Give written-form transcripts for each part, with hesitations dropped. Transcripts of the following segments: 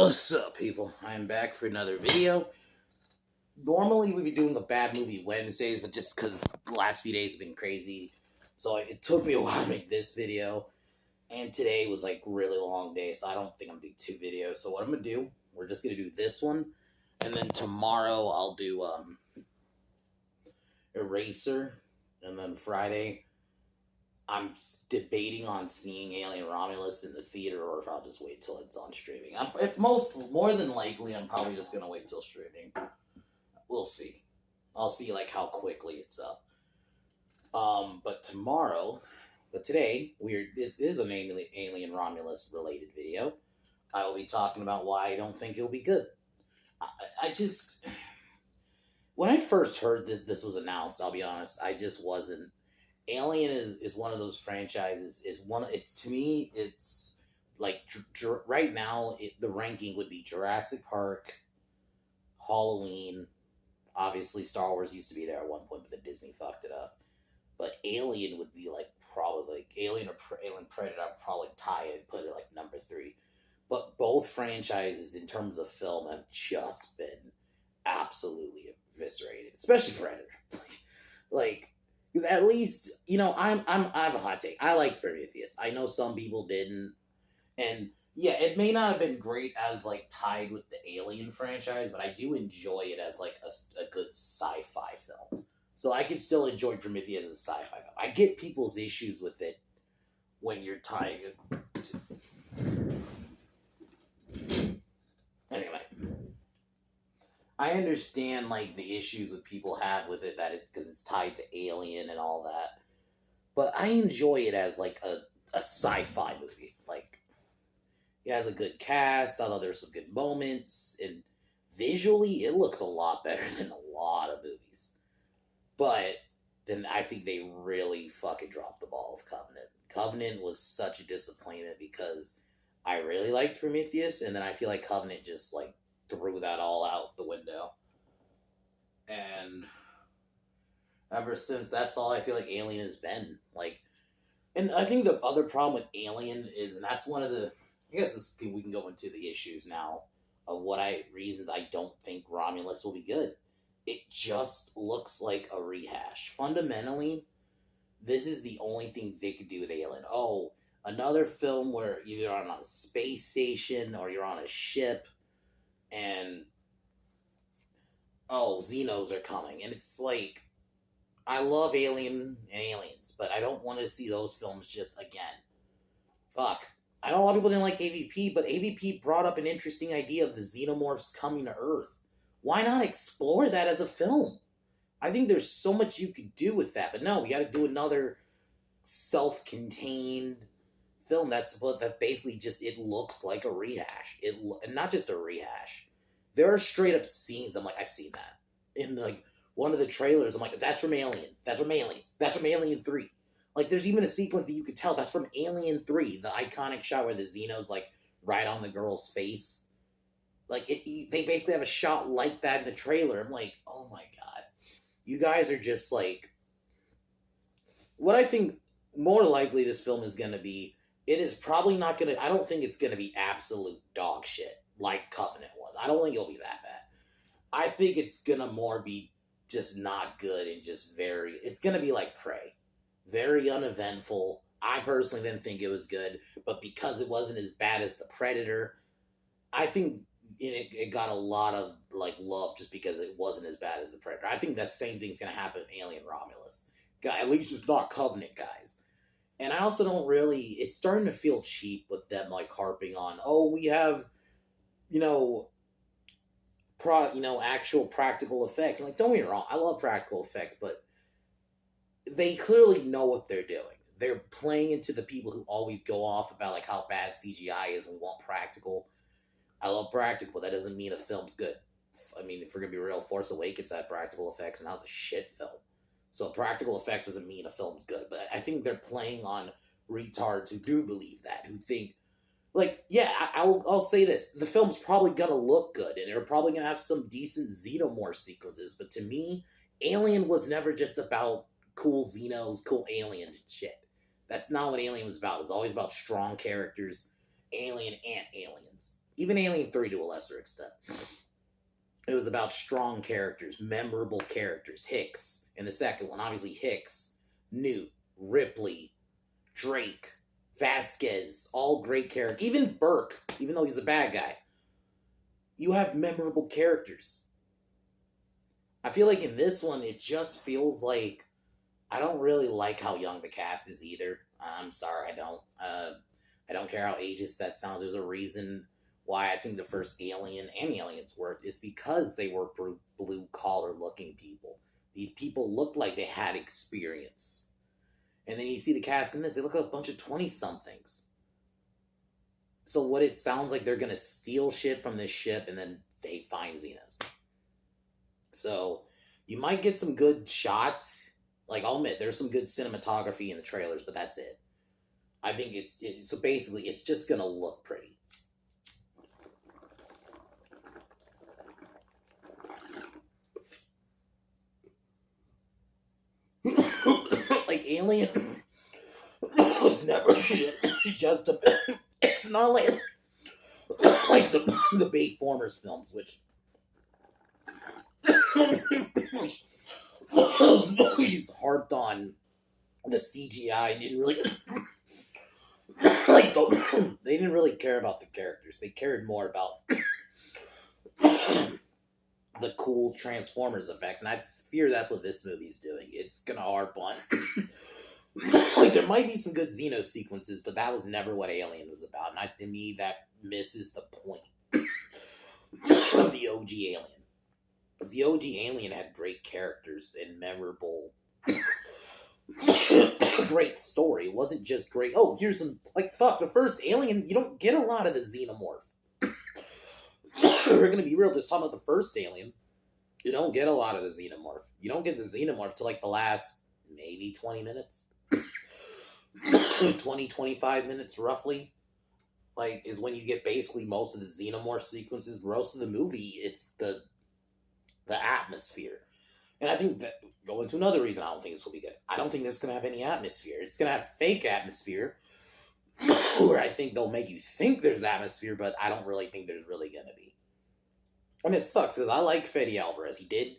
What's up, people? I'm back for another video. Normally, we'd be doing a bad movie Wednesdays, but just because the last few days have been crazy, so it took me a while to make this video. And today was like a really long day, so I don't think I'm gonna do 2 videos. So what I'm gonna do, we're just gonna do this one, and then tomorrow I'll do Eraser, and then Friday I'm debating on seeing Alien Romulus in the theater, or if I'll just wait till it's on streaming. More than likely, I'm probably just gonna wait till streaming. We'll see. I'll see like how quickly it's up. But today this is an Alien Romulus related video. I will be talking about why I don't think it'll be good. I just, when I first heard this was announced, I'll be honest, I just wasn't. Alien is one of those franchises. To me, it's like right now the ranking would be Jurassic Park, Halloween. Obviously, Star Wars used to be there at one point, but then Disney fucked it up. But Alien would be like probably like Alien or Alien Predator. I'd probably tie it and put it like number 3. But both franchises, in terms of film, have just been absolutely eviscerated, especially Predator. like. Because at least, I have a hot take. I like Prometheus. I know some people didn't. And yeah, it may not have been great as like tied with the Alien franchise, but I do enjoy it as like a good sci-fi film. So I can still enjoy Prometheus as a sci-fi film. I get people's issues with it when you're tying it to... Anyway. I understand like the issues that people have with it because it's tied to Alien and all that, but I enjoy it as like a sci-fi movie. Like it has a good cast, although there's some good moments, and visually it looks a lot better than a lot of movies. But then I think they really fucking dropped the ball with Covenant. Covenant was such a disappointment because I really liked Prometheus, and then I feel like Covenant just like threw that all out the window. And ever since, that's all I feel like Alien has been. Like, and I think the other problem with Alien is, and that's one of the, I guess we can go into the issues now of reasons I don't think Romulus will be good. It just looks like a rehash. Fundamentally, this is the only thing they could do with Alien. Oh, another film where you're on a space station or you're on a ship, and Xenos are coming. And it's like, I love Alien and Aliens, but I don't want to see those films just again. Fuck. I know a lot of people didn't like AVP, but AVP brought up an interesting idea of the xenomorphs coming to Earth. Why not explore that as a film? I think there's so much you could do with that, but no, we gotta do another self-contained film that's basically just, it looks like a rehash. And not just a rehash. There are straight up scenes I'm like, I've seen that in like one of the trailers. I'm like, that's from Alien. That's from Aliens. That's from Alien 3. Like, there's even a sequence that you could tell that's from Alien 3, the iconic shot where the Xenos like right on the girl's face. Like they basically have a shot like that in the trailer. I'm like, oh my god, you guys are just like. What I think more likely this film is gonna be. It is probably not going to, I don't think it's going to be absolute dog shit like Covenant was. I don't think it'll be that bad. I think it's going to more be just not good and just it's going to be like Prey. Very uneventful. I personally didn't think it was good, but because it wasn't as bad as The Predator, I think it got a lot of like love just because it wasn't as bad as The Predator. I think that same thing's going to happen in Alien Romulus. At least it's not Covenant, guys. And I also don't really, it's starting to feel cheap with them like harping on, we have, actual practical effects. I'm like, don't get me wrong, I love practical effects, but they clearly know what they're doing. They're playing into the people who always go off about like how bad CGI is and we want practical. I love practical, but that doesn't mean a film's good. I mean, if we're going to be real, Force Awakens had practical effects and that was a shit film. So practical effects doesn't mean a film's good, but I think they're playing on retards who do believe that, who think, like, yeah, I'll say this, the film's probably gonna look good, and they're probably gonna have some decent xenomorph sequences, but to me, Alien was never just about cool Xenos, cool alien shit. That's not what Alien was about. It was always about strong characters, alien and aliens. Even Alien 3 to a lesser extent. It was about strong characters, memorable characters. Hicks in the second one, obviously Hicks, Newt, Ripley, Drake, Vasquez, all great characters. Even Burke, even though he's a bad guy. You have memorable characters. I feel like in this one, it just feels like I don't really like how young the cast is either. I'm sorry, I don't. I don't care how ageist that sounds. There's a reason why I think the first Alien and Aliens worked is because they were blue collar looking people. These people looked like they had experience. And then you see the cast in this, they look like a bunch of 20 somethings. So what it sounds like they're going to steal shit from this ship and then they find Xenos. So you might get some good shots. Like, I'll admit, there's some good cinematography in the trailers, but that's it. I think so basically, it's just going to look pretty. Like, Alien was never just a... It's not like the Bayformers films, which... He's harped on the CGI and didn't really... they didn't really care about the characters. They cared more about the cool Transformers effects, and I fear that's what this movie's doing. It's gonna harp on... like, there might be some good Xeno sequences, but that was never what Alien was about. And to me, that misses the point of the OG Alien. Because the OG Alien had great characters and memorable, great story. It wasn't just great, oh, here's some, like, fuck, the first Alien, you don't get a lot of the Xenomorph. We're gonna be real, just talking about the first Alien, you don't get a lot of the Xenomorph. You don't get the Xenomorph till, like, the last, maybe 20 minutes? 20, 25 minutes, roughly, like, is when you get basically most of the Xenomorph sequences. Most of the movie, it's the atmosphere. And I think that, going to another reason I don't think this will be good. I don't think this is going to have any atmosphere. It's going to have fake atmosphere, where I think they'll make you think there's atmosphere, but I don't really think there's really going to be. And it sucks, because I like Fede Alvarez. He did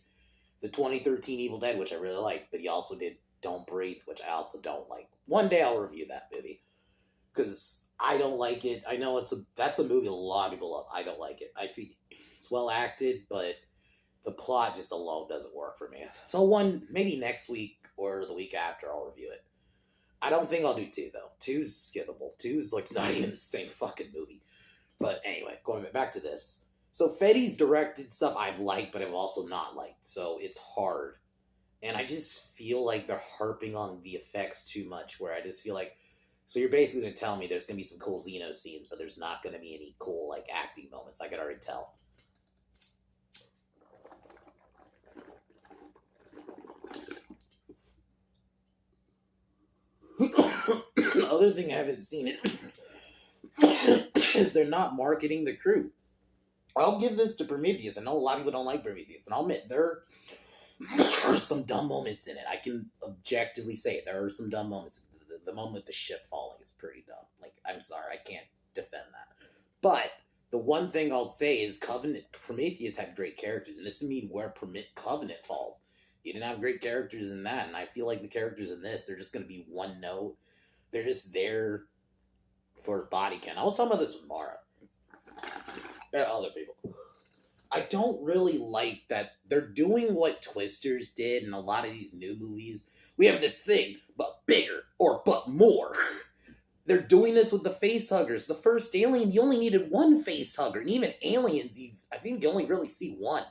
the 2013 Evil Dead, which I really liked, but he also did Don't Breathe, which I also don't like. One day I'll review that movie, because I don't like it. I know that's a movie a lot of people love. I don't like it. I think it's well acted, but the plot just alone doesn't work for me. So maybe next week or the week after I'll review it. I don't think I'll do 2, though. 2's skippable. 2's like not even the same fucking movie. But anyway, going back to this. So Fede's directed stuff I've liked, but I've also not liked. So it's hard. And I just feel like they're harping on the effects too much, where I just feel like, so you're basically going to tell me there's going to be some cool Xeno scenes, but there's not going to be any cool, like, acting moments. I could already tell. The other thing I haven't seen is they're not marketing the crew. I'll give this to Prometheus. I know a lot of people don't like Prometheus, and I'll admit there are some dumb moments in it. I can objectively say it. There are some dumb moments. The moment with the ship falling is pretty dumb. Like, I'm sorry, I can't defend that. But the one thing I'll say is Prometheus had great characters, and this is me where Covenant falls. You didn't have great characters in that, and I feel like the characters in this, they're just going to be one note. They're just there for body count. I was talking about this with Mara. And other people. I don't really like that they're doing what Twisters did in a lot of these new movies. We have this thing, but bigger, or but more. They're doing this with the facehuggers. The first Alien, you only needed one facehugger. And even Aliens, I think you only really see one.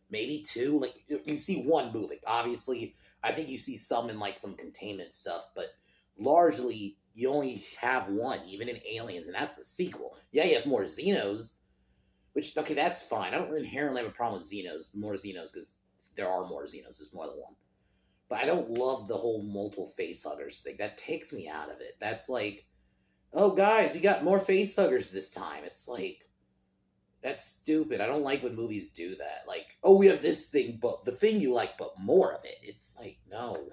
Maybe 2. Like, you see one moving. Obviously, I think you see some in, like, some containment stuff, but largely, you only have one, even in Aliens, and that's the sequel. Yeah, you have more Xenos, which, okay, that's fine. I don't inherently have a problem with more Xenos, because there are more Xenos. There's more than one. But I don't love the whole multiple facehuggers thing. That takes me out of it. That's like, oh, guys, we got more facehuggers this time. It's like, that's stupid. I don't like when movies do that. Like, oh, we have this thing, but the thing you like, but more of it. It's like, no.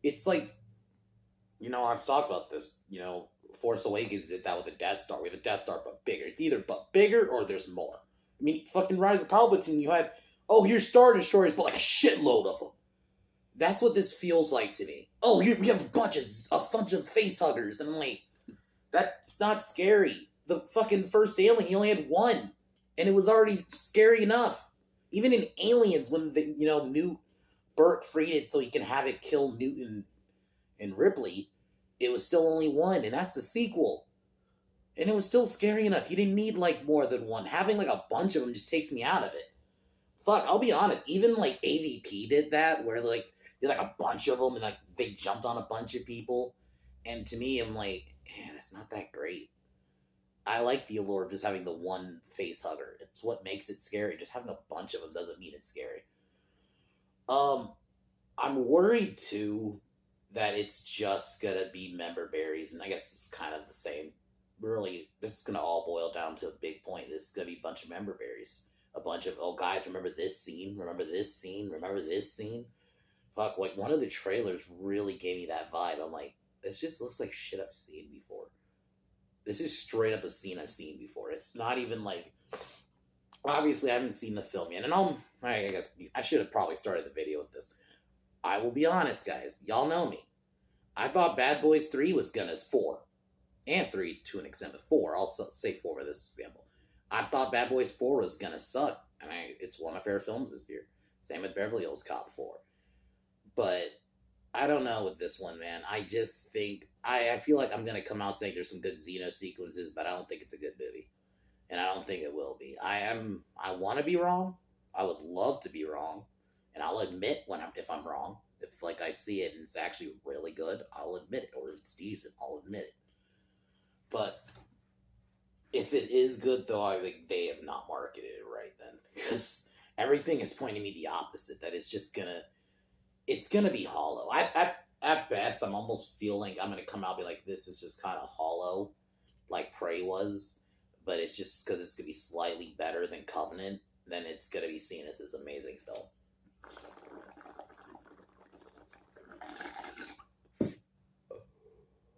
It's like, I've talked about this, Force Awakens did that with the Death Star. We have a Death Star, but bigger. It's either but bigger or there's more. I mean, fucking Rise of Palpatine, you had, oh, here's Star Destroyers, but like a shitload of them. That's what this feels like to me. Oh, here we have a bunch of face huggers, and I'm like, that's not scary. The fucking first Alien, he only had one, and it was already scary enough. Even in Aliens, when the Newt Burke freed it so he can have it kill Newton and Ripley, it was still only one, and that's the sequel. And it was still scary enough. You didn't need like more than one. Having like a bunch of them just takes me out of it. Fuck, I'll be honest. Even like AVP did that, where like did like a bunch of them, and like they jumped on a bunch of people. And to me, I'm like, man, that's not that great. I like the allure of just having the one face hugger. It's what makes it scary. Just having a bunch of them doesn't mean it's scary. I'm worried too that it's just gonna be member berries, and I guess it's kind of the same. Really, this is gonna all boil down to a big point. This is gonna be a bunch of member berries. A bunch of, oh guys, remember this scene? Remember this scene? Remember this scene? Fuck, like one of the trailers really gave me that vibe. I'm like, this just looks like shit I've seen before. This is straight up a scene I've seen before. It's not even like, obviously I haven't seen the film yet, and I guess I should have probably started the video with this. I will be honest, guys. Y'all know me. I thought Bad Boys 3 was gonna 4. And 3 to an extent, but 4. I'll say 4 for this example. I thought Bad Boys 4 was gonna suck. And it's one of my favorite films this year. Same with Beverly Hills Cop 4. But I don't know with this one, man. I just think, I feel like I'm gonna come out saying there's some good Xeno sequences, but I don't think it's a good movie. And I don't think it will be. I want to be wrong. I would love to be wrong. And I'll admit if I'm wrong. If like I see it and it's actually really good, I'll admit it. Or if it's decent, I'll admit it. But if it is good, though, I think they have not marketed it right then. Because everything is pointing me the opposite. That it's just it's gonna be hollow. At best, I'm almost feeling I'm gonna come out and be like, this is just kind of hollow, like Prey was. But it's just because it's gonna be slightly better than Covenant, then it's gonna be seen as this amazing film.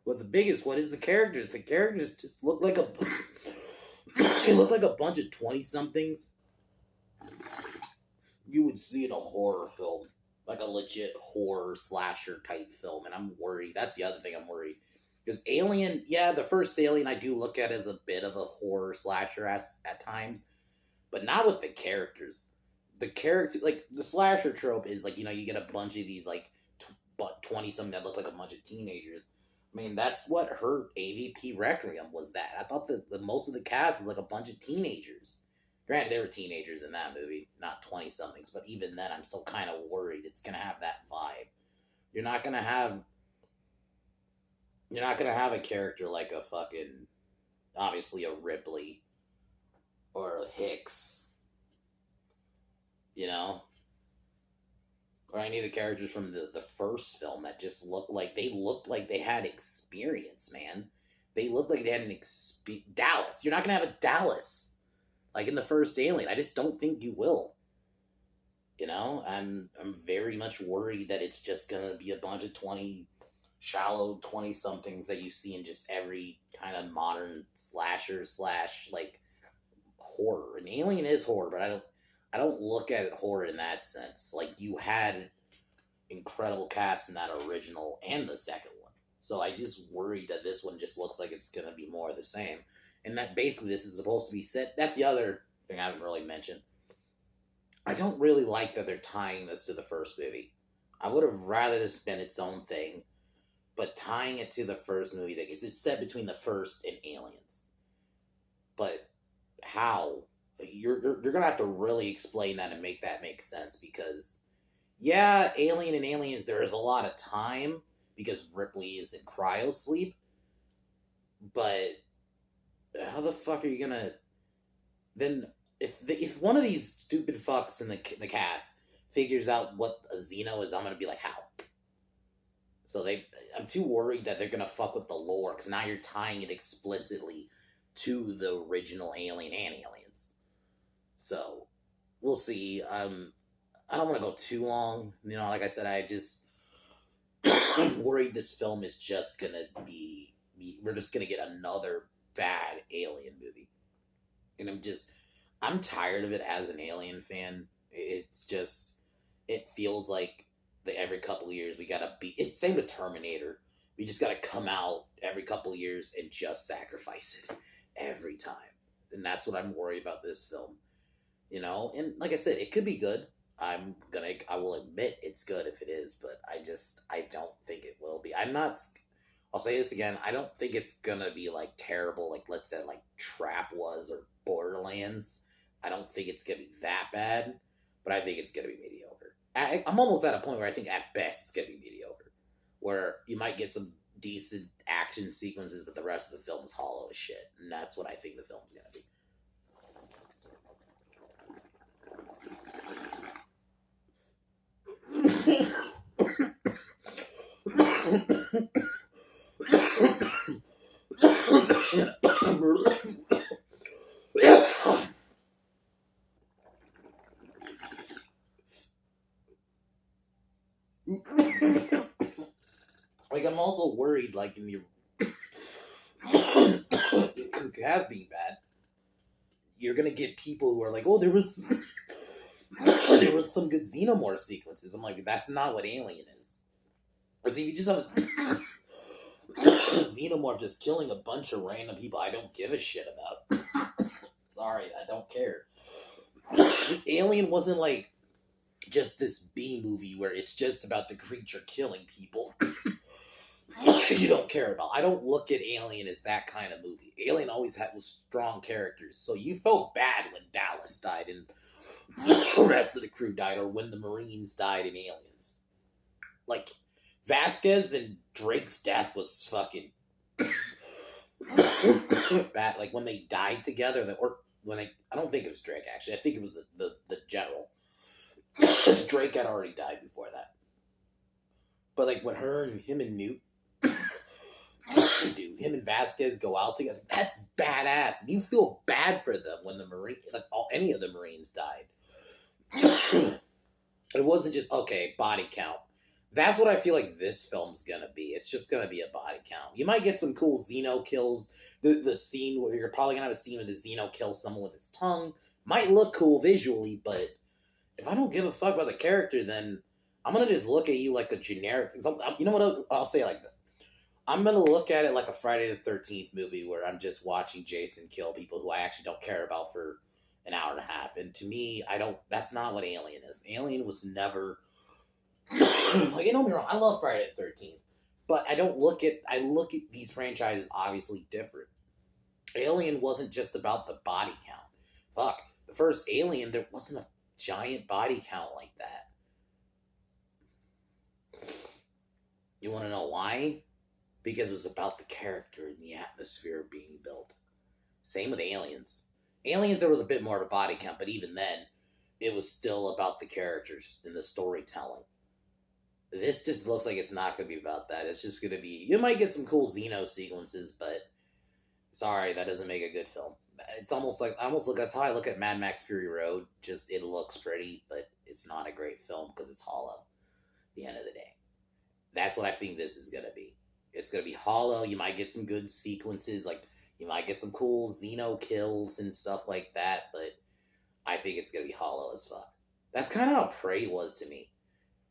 Well, the biggest one is the characters. The characters just look like they look like a bunch of 20-somethings you would see in a horror film. Like a legit horror slasher type film. And I'm worried. That's the other thing I'm worried. Because Alien, yeah, the first Alien I do look at as a bit of a horror slasher at times. But not with the characters. The character, like, the slasher trope is like, you get a bunch of these, like, 20-something that look like a bunch of teenagers. I mean, that's what hurt AVP Requiem was that. I thought that most of the cast was like a bunch of teenagers. Granted, they were teenagers in that movie, not 20-somethings, but even then, I'm still kind of worried it's going to have that vibe. You're not going to have a character like a fucking, obviously a Ripley or a Hicks, or any of the characters from the first film that just looked like they had experience, man. They looked like they had Dallas. You're not going to have a Dallas like in the first Alien. I just don't think you will. I'm very much worried that it's just going to be a bunch of shallow 20-somethings that you see in just every kind of modern slasher / like horror. And Alien is horror, but I don't look at it horror in that sense. Like, you had incredible cast in that original and the second one. So I just worry that this one just looks like it's going to be more of the same. And that basically this is supposed to be set. That's the other thing I haven't really mentioned. I don't really like that they're tying this to the first movie. I would have rather this been its own thing. But tying it to the first movie, because it's set between the first and Aliens. But how? You're going to have to really explain that and make that make sense, because, yeah, Alien and Aliens, there is a lot of time, because Ripley is in cryosleep, but how the fuck are you going to... Then, if one of these stupid fucks in the cast figures out what a Xeno is, I'm going to be like, how? So I'm too worried that they're going to fuck with the lore, because now you're tying it explicitly to the original Alien and Aliens. So, we'll see. I don't want to go too long. Like I said, I'm worried this film is just going to be we're just gonna get another bad Alien movie, and I'm tired of it as an Alien fan. It's just it feels like that every couple of years we gotta be. It's same with Terminator. We just gotta come out every couple of years and just sacrifice it every time, and that's what I'm worried about this film. And like I said, it could be good. I will admit it's good if it is, but I don't think it will be. I'll say this again. I don't think it's gonna be like terrible, like let's say like Trap was or Borderlands. I don't think it's gonna be that bad, but I think it's gonna be mediocre. I'm almost at a point where I think at best it's gonna be mediocre, where you might get some decent action sequences, but the rest of the film is hollow as shit, and that's what I think the film's gonna be. Like I'm also worried, like in your it has been bad. You're gonna get people who are like, "Oh, there was some good xenomorph sequences." I'm like, that's not what Alien is. Because if you just have a xenomorph just killing a bunch of random people, I don't give a shit about. Sorry, I don't care. Alien wasn't like just this B movie where it's just about the creature killing people. You don't care about. I don't look at Alien as that kind of movie. Alien always had strong characters, so you felt bad when Dallas died and the rest of the crew died, or when the Marines died in Aliens. Like Vasquez and Drake's death was fucking bad. Like when they died together, or when I don't think it was Drake actually. I think it was the general. Drake had already died before that. But like when him and Newt, dude, him and Vasquez go out together, that's badass. And you feel bad for them when any of the Marines died. It wasn't just okay body count. That's what I feel like this film's gonna be. It's just gonna be a body count. You might get some cool Xeno kills. The scene where you're probably gonna have a scene where the Xeno kills someone with its tongue might look cool visually, but if I don't give a fuck about the character, then I'm gonna just look at you like a generic. You know what? I'll say it like this. I'm gonna look at it like a Friday the 13th movie where I'm just watching Jason kill people who I actually don't care about for an hour and a half. And to me, that's not what Alien is. Alien was never, like, don't get me wrong, I love Friday the 13th, but I look at these franchises obviously different. Alien wasn't just about the body count. Fuck, the first Alien, there wasn't a giant body count like that. You want to know why? Because it was about the character and the atmosphere being built. Same with Aliens. Aliens, there was a bit more of a body count, but even then, it was still about the characters and the storytelling. This just looks like it's not going to be about that. It's just going to be... You might get some cool Xeno sequences, but... Sorry, that doesn't make a good film. It's almost like... That's how I look at Mad Max Fury Road. Just, it looks pretty, but it's not a great film because it's hollow. At the end of the day. That's what I think this is going to be. It's going to be hollow. You might get some good sequences. Like, you might get some cool Xeno kills and stuff like that, but I think it's going to be hollow as fuck. That's kind of how Prey was to me.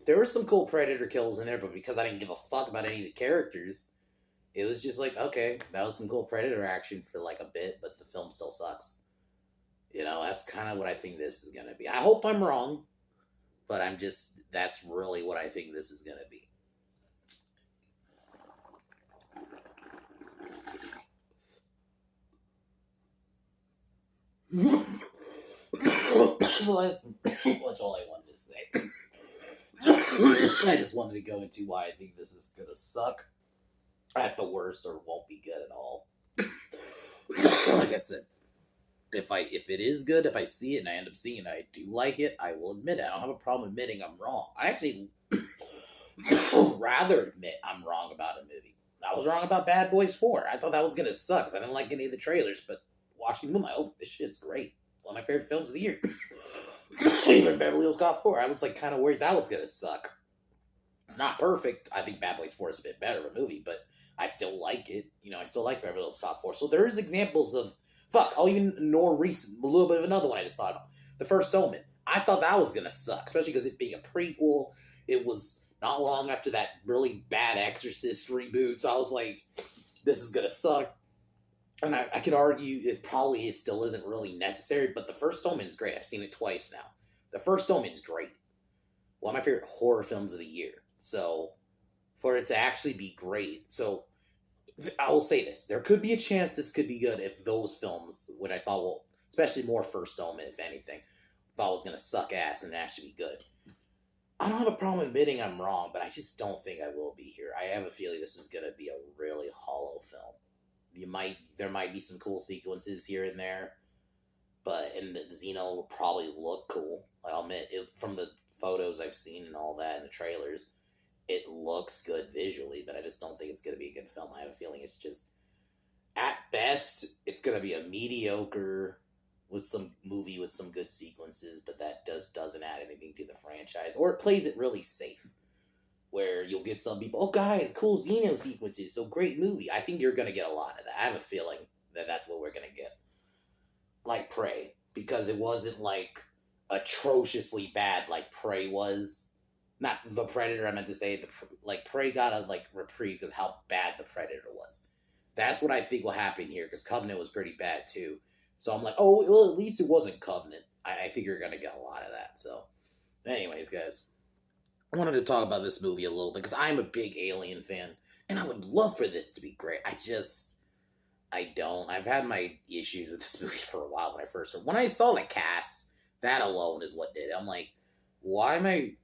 There were some cool Predator kills in there, but because I didn't give a fuck about any of the characters, it was just like, okay, that was some cool Predator action for like a bit, but the film still sucks. That's kind of what I think this is going to be. I hope I'm wrong, but that's really what I think this is going to be. So that's all I wanted to say. I just wanted to go into why I think this is gonna suck at the worst, or won't be good at all. Like I said, if it is good, if I see it and I end up seeing it, I do like it, I will admit it. I don't have a problem admitting I'm wrong. I actually rather admit I'm wrong about a movie. I was wrong about Bad Boys 4. I thought that was gonna suck because I didn't like any of the trailers, but watching them, this shit's great. One of my favorite films of the year. Even Beverly Hills Cop 4, I was like kind of worried that was gonna suck. It's not perfect. I think Bad Boys 4 is a bit better of a movie, but I still like it. I still like Beverly Hills Cop 4. So there's examples of fuck. I'll even ignore recent a little bit of another one I just thought of. The First Omen. I thought that was gonna suck, especially because it being a prequel. It was not long after that really bad Exorcist reboot, so I was like, this is gonna suck. And I could argue it probably still isn't really necessary, but The First Omen's great. I've seen it twice now. The First Omen's great. One of my favorite horror films of the year. So for it to actually be great, so I will say this: there could be a chance this could be good if those films, which I thought will, especially more First Omen, if anything, thought was gonna suck ass and actually be good. I don't have a problem admitting I'm wrong, but I just don't think I will be here. I have a feeling this is gonna be a really hollow film. There might be some cool sequences here and there, and the Xeno will probably look cool. I'll admit it, from the photos I've seen and all that and the trailers, it looks good visually, but I just don't think it's gonna be a good film. I have a feeling it's just, at best, it's gonna be a mediocre with some movie with some good sequences, but that doesn't add anything to the franchise, or it plays it really safe, where you'll get some people, oh guys, cool Xeno sequences, so great movie. I think you're gonna get a lot of that. I have a feeling that that's what we're gonna get, like Prey, because it wasn't like atrociously bad like Prey was. Not The Predator, I meant to say, Prey got a reprieve because how bad The Predator was. That's what I think will happen here, because Covenant was pretty bad too. So I'm like, oh, well, at least it wasn't Covenant. I think you're going to get a lot of that. So, anyways, guys, I wanted to talk about this movie a little bit, because I'm a big Alien fan, and I would love for this to be great. I don't. I've had my issues with this movie for a while when I saw the cast, that alone is what did it. I'm like, why am I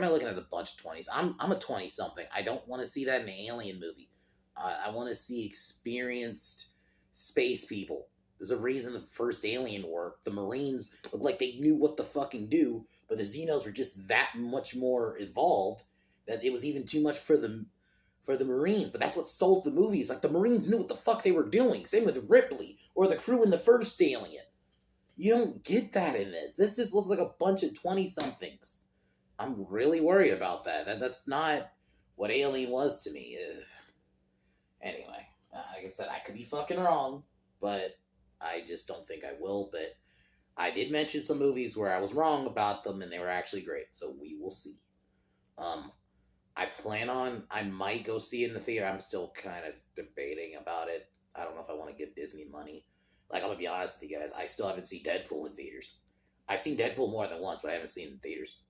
looking at a bunch of 20s? I'm a 20-something. I don't want to see that in an Alien movie. I want to see experienced space people. There's a reason the first Alien worked. The Marines looked like they knew what to fucking do, but the Xenos were just that much more evolved that it was even too much for the Marines. But that's what sold the movies. Like, the Marines knew what the fuck they were doing. Same with Ripley or the crew in the first Alien. You don't get that in this. This just looks like a bunch of 20-somethings. I'm really worried about that. That's not what Alien was to me. Anyway, like I said, I could be fucking wrong, but I just don't think I will. But I did mention some movies where I was wrong about them, and they were actually great. So we will see. I might go see it in the theater. I'm still kind of debating about it. I don't know if I want to give Disney money. Like, I'm going to be honest with you guys. I still haven't seen Deadpool in theaters. I've seen Deadpool more than once, but I haven't seen it in theaters.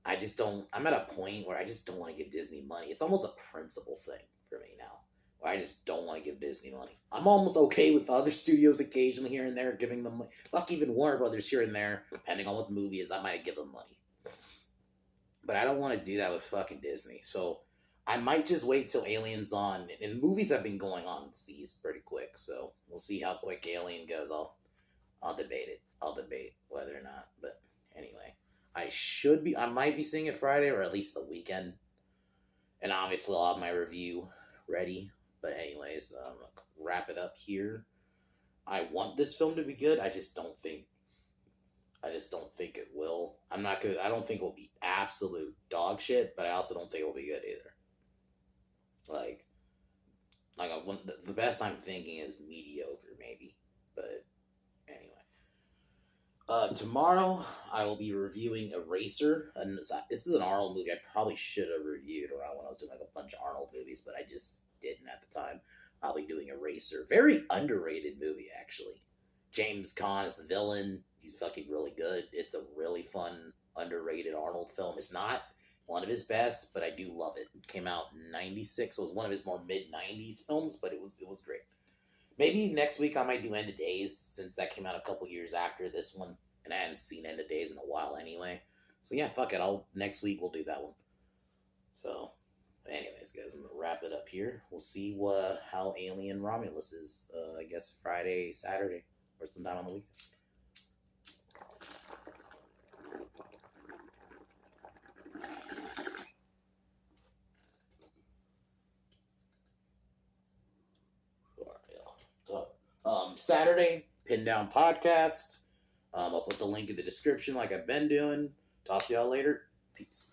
I just don't. I'm at a point where I just don't want to give Disney money. It's almost a principle thing for me now, where I just don't want to give Disney money. I'm almost okay with other studios occasionally here and there giving them money. Fuck, even Warner Brothers here and there, depending on what the movie is, I might give them money. But I don't want to do that with fucking Disney. So I might just wait till Alien's on. And movies have been going on seas pretty quick, so we'll see how quick Alien goes. I'll debate it. I'll debate whether or not. But anyway, I might be seeing it Friday, or at least the weekend. And obviously I'll have my review ready. But anyways, wrap it up here. I want this film to be good. I just don't think it will. I don't think it will be absolute dog shit, but I also don't think it will be good either. The best I'm thinking is mediocre, maybe. But anyway. Tomorrow, I will be reviewing Eraser. And this is an Arnold movie I probably should have reviewed around when I was doing a bunch of Arnold movies, but I just didn't at the time. I'll be doing Eraser. Very underrated movie, actually. James Caan is the villain. He's fucking really good. It's a really fun, underrated Arnold film. It's not one of his best, but I do love it. It came out in 96. So it was one of his more mid-90s films, but it was great. Maybe next week I might do End of Days, since that came out a couple years after this one, and I hadn't seen End of Days in a while anyway. So yeah, fuck it. Next week we'll do that one. So, anyways, guys, I'm gonna wrap it up here. We'll see how Alien Romulus is. I guess Friday, Saturday, or sometime on the weekend. Saturday, Pin Down Podcast. I'll put the link in the description like I've been doing. Talk to y'all later. Peace.